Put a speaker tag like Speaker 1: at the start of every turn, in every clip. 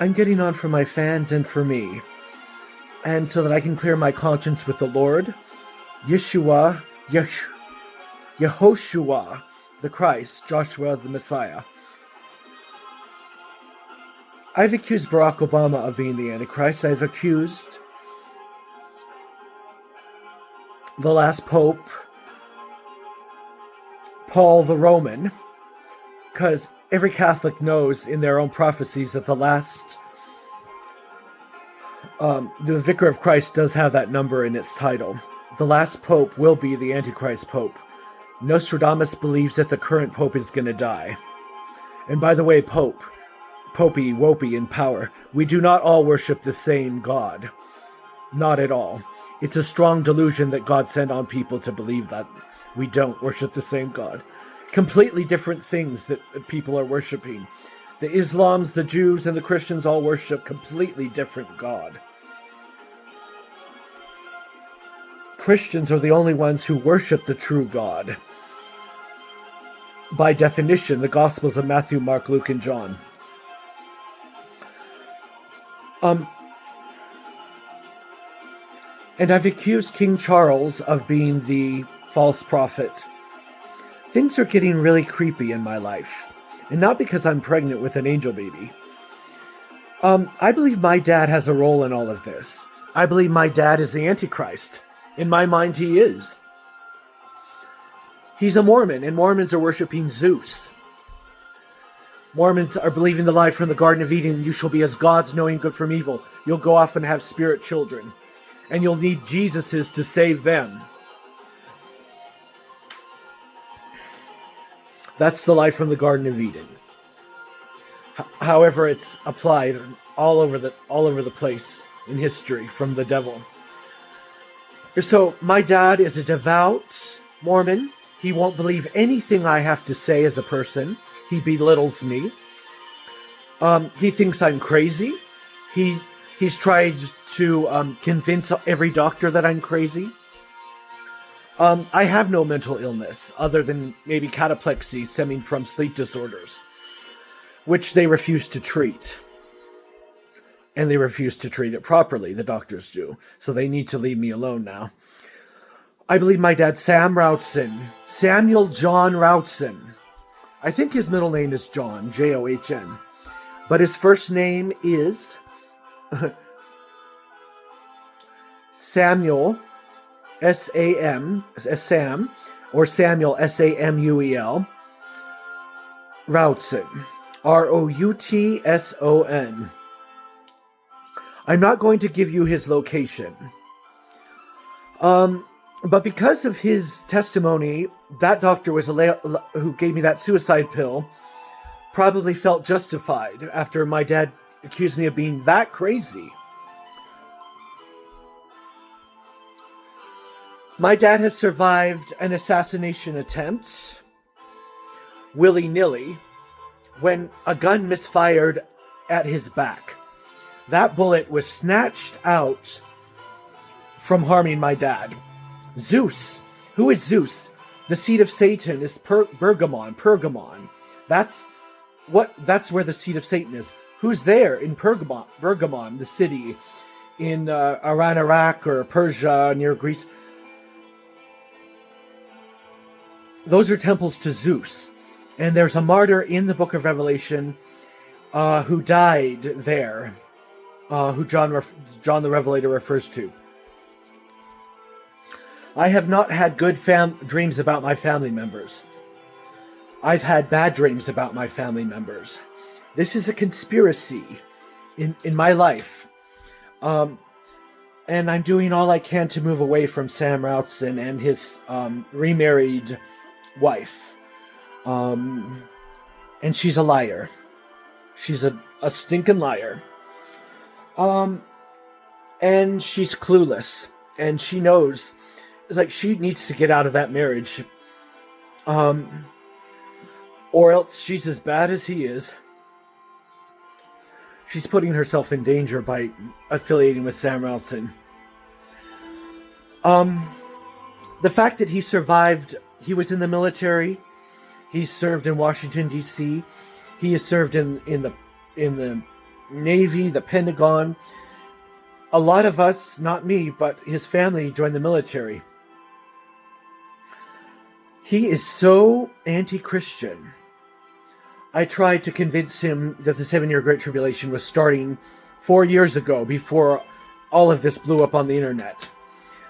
Speaker 1: I'm getting on for my fans and for me. And so that I can clear my conscience with the Lord, Yehoshua, the Christ, Joshua the Messiah. I've accused Barack Obama of being the Antichrist. I've accused the last Pope, Paul the Roman, because every Catholic knows in their own prophecies that the Vicar of Christ does have that number in its title. The last Pope will be the Antichrist Pope. Nostradamus believes that the current Pope is going to die. And by the way, Popey, Wopey in power, we do not all worship the same God. Not at all. It's a strong delusion that God sent on people to believe that we don't worship the same God. Completely different things that people are worshiping. The Islams, the Jews, and the Christians all worship completely different God. Christians are the only ones who worship the true God. By definition, the Gospels of Matthew, Mark, Luke, and John. And I've accused King Charles of being the false prophet. Things are getting really creepy in my life. And not because I'm pregnant with an angel baby. I believe my dad has a role in all of this. I believe my dad is the Antichrist. In my mind, he is. He's a Mormon, and Mormons are worshiping Zeus. Mormons are believing the lie from the Garden of Eden, you shall be as gods, knowing good from evil. You'll go off and have spirit children. And you'll need Jesuses to save them. That's the lie from the Garden of Eden. However, it's applied all over the place in history from the devil. So my dad is a devout Mormon. He won't believe anything I have to say as a person. He belittles me. He thinks I'm crazy. He's tried to convince every doctor that I'm crazy. I have no mental illness other than maybe cataplexy stemming from sleep disorders, which they refuse to treat. And they refuse to treat it properly, the doctors do. So they need to leave me alone now. I believe my dad, Samuel John Routson. I think his middle name is John, John. But his first name is Samuel, Sam, or Samuel, Samuel, Routson, Routson. I'm not going to give you his location. But because of his testimony, that doctor who gave me that suicide pill probably felt justified after my dad accused me of being that crazy. My dad has survived an assassination attempt, willy-nilly, when a gun misfired at his back. That bullet was snatched out from harming my dad. Zeus. Who is Zeus? The seat of Satan is Pergamon. That's where the seat of Satan is. Who's there in Pergamon, the city in around Iraq or Persia near Greece? Those are temples to Zeus. And there's a martyr in the book of Revelation who died there, who John the Revelator refers to. I have not had good dreams about my family members. I've had bad dreams about my family members. This is a conspiracy in my life. And I'm doing all I can to move away from Sam Routson and his remarried wife. And she's a liar. She's a stinking liar. And she's clueless. And she knows. It's like she needs to get out of that marriage. Or else she's as bad as he is. She's putting herself in danger by affiliating with Sam Routson. The fact that he survived, he was in the military. He served in Washington, D.C. He has served in the Navy, the Pentagon. A lot of us, not me, but his family, joined the military. He is so anti-Christian. I tried to convince him that the 7-year Great Tribulation was starting 4 years ago, before all of this blew up on the internet.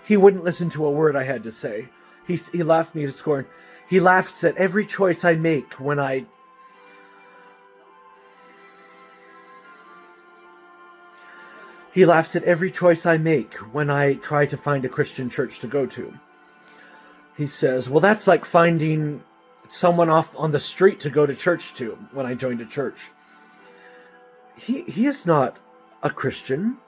Speaker 1: He wouldn't listen to a word I had to say. He laughed me to scorn. He laughs at every choice I make when I... He laughs at every choice I make when I try to find a Christian church to go to. He says, well, that's like finding someone off on the street to go to church to when I joined a church. He is not a Christian.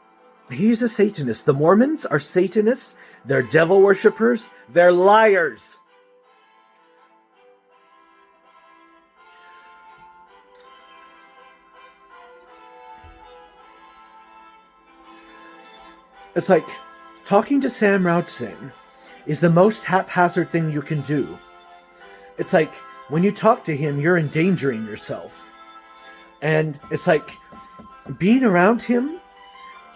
Speaker 1: He's a Satanist. The Mormons are Satanists. They're devil worshippers. They're liars. It's like talking to Sam Routzing is the most haphazard thing you can do. It's like when you talk to him, you're endangering yourself. And it's like being around him,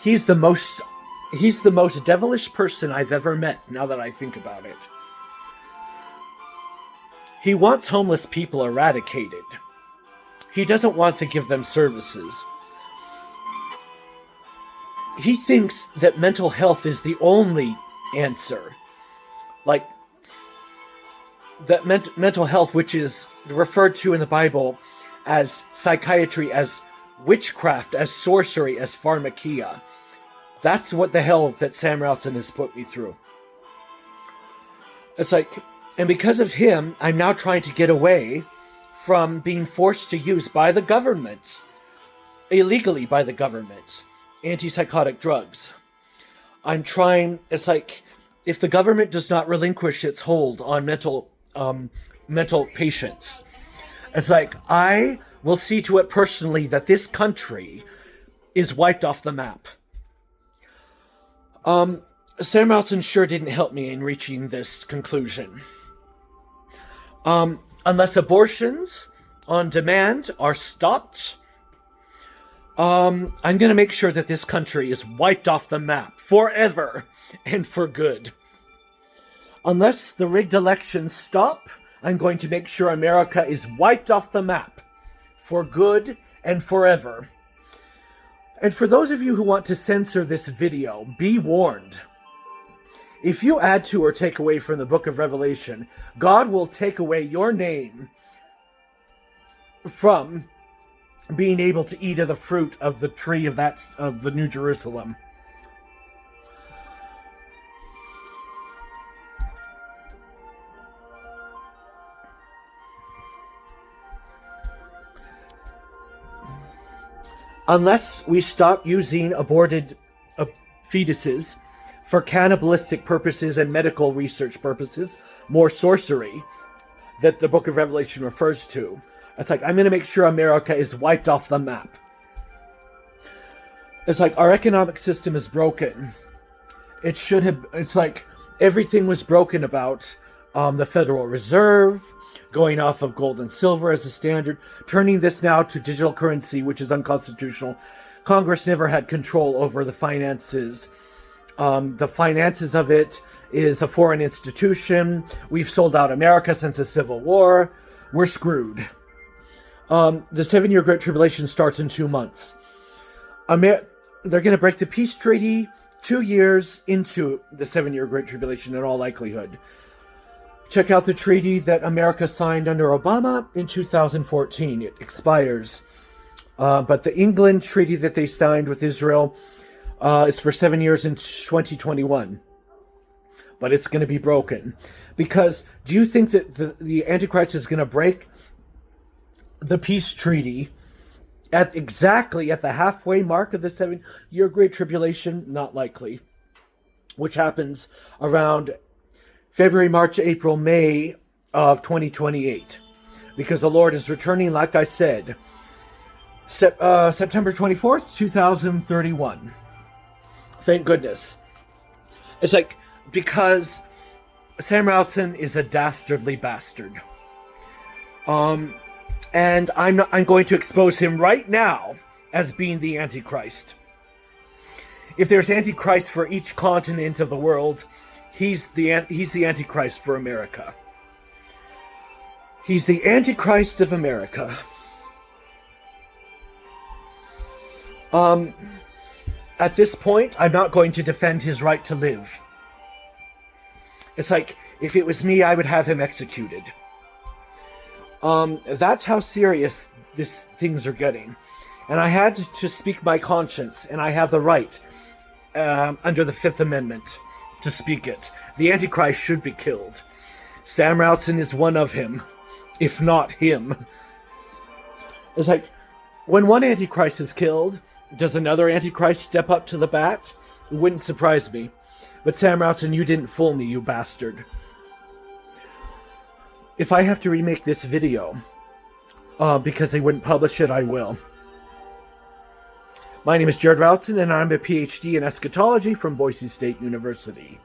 Speaker 1: he's the most devilish person I've ever met, now that I think about it. He wants homeless people eradicated. He doesn't want to give them services. He thinks that mental health is the only answer. Like, that mental health, which is referred to in the Bible as psychiatry, as witchcraft, as sorcery, as pharmakia. That's what the hell that Sam Routzing has put me through. It's like, and because of him, I'm now trying to get away from being forced to use by the government, illegally by the government, antipsychotic drugs. I'm trying, it's like, if the government does not relinquish its hold on mental patients, it's like, I will see to it personally that this country is wiped off the map. Sam Routzing sure didn't help me in reaching this conclusion. Unless abortions on demand are stopped, I'm going to make sure that this country is wiped off the map forever and for good. Unless the rigged elections stop, I'm going to make sure America is wiped off the map for good and forever. And for those of you who want to censor this video, be warned. If you add to or take away from the book of Revelation, God will take away your name from being able to eat of the fruit of the tree of the New Jerusalem. Unless we stop using aborted fetuses for cannibalistic purposes and medical research purposes, more sorcery that the book of Revelation refers to. It's like, I'm going to make sure America is wiped off the map. It's like, our economic system is broken. It's like, everything was broken about the Federal Reserve, going off of gold and silver as a standard, turning this now to digital currency, which is unconstitutional. Congress never had control over the finances. The finances of it is a foreign institution. We've sold out America since the Civil War. We're screwed. The 7-year Great Tribulation starts in 2 months. They're going to break the peace treaty 2 years into the 7-year Great Tribulation in all likelihood. Check out the treaty that America signed under Obama in 2014. It expires. But the England treaty that they signed with Israel is for 7 years in 2021. But it's going to be broken. Because do you think that the Antichrist is going to break the peace treaty exactly at the halfway mark of the 7-year Great Tribulation? Not likely. Which happens around February, March, April, May of 2028. Because the Lord is returning, like I said, September 24th, 2031. Thank goodness. It's like, because Sam Routzing is a dastardly bastard. And I'm going to expose him right now as being the Antichrist. If there's Antichrist for each continent of the world, he's the Antichrist for America. He's the Antichrist of America. At this point, I'm not going to defend his right to live. It's like, if it was me, I would have him executed. That's how serious these things are getting. And I had to speak my conscience, and I have the right, under the Fifth Amendment, to speak it. The Antichrist should be killed. Sam Ralston is one of him, if not him. It's like, when one Antichrist is killed, does another Antichrist step up to the bat? It wouldn't surprise me. But Sam Ralston, you didn't fool me, you bastard. If I have to remake this video, because they wouldn't publish it, I will. My name is Jared Ralston, and I'm a PhD in eschatology from Boise State University.